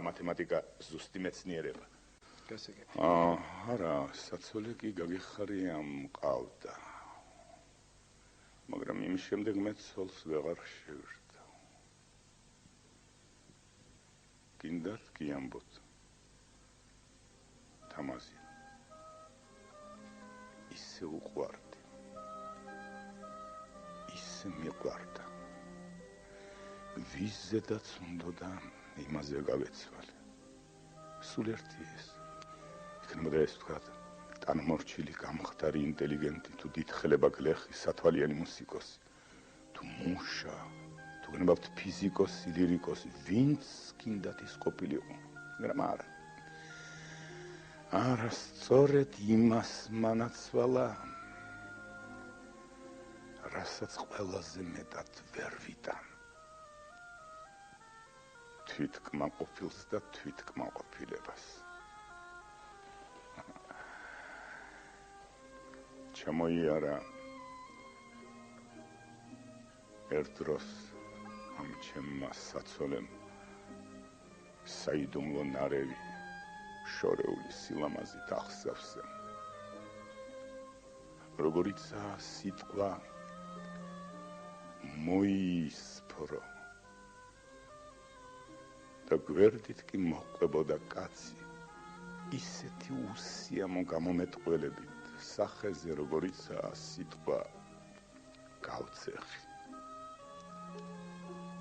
მათემატიკა ზუსტი მეცნიერება. არა, საცოლე კი გაგიხარია მყავდა. მაგრამ იმის შემდეგ მე ცოლს ვეღარ შევირდა. გინდათ კი ამბობთ. თამაზი. ისე უყვარდი. ისე მიყვარდა. ვიზედაც უნდოდა იმაზე გავეცვალე. სულ ერთი ეს. იქნებოდა ეს ვთქვათ, ტანმორჩილი, გამხდარი, ინტელიგენტი, თუ დიდხელება გლეხი, სათვალიანი მუსიკოსი, თუ მუშა, თუ გნებავთ ფიზიკოსი, ლირიკოსი, ვინც გინდათ ის ყოფილიყო. მაგრამ არა. არა, სწორედ იმას მანაცვალა, რასაც ყველაზე მეტად ვერ ვიტან. თვითკმაყოფილს და თვითკმაყოფილებას. ჩამოიარა ერთ დროს ამ ჩემმა საცოლემ საიდუმლო ნარევი შორეული სილამაზით ახსავსე. როგორიცაა სიტყვა მოისფრო და გვერდით კი მოჰყვებოდა კაცი ისეთი უსიამო გამომეტყველებით სახეზე, როგორიცაა სიტყვა გავცეხი.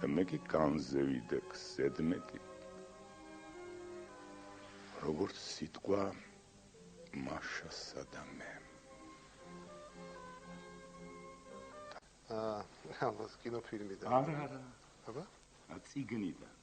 და მე კი განზევიდე ზედმეტი, როგორც სიტყვა მაშასა და მე. ალბათ კინოფილმიდან. არა. აბა? წიგნიდან.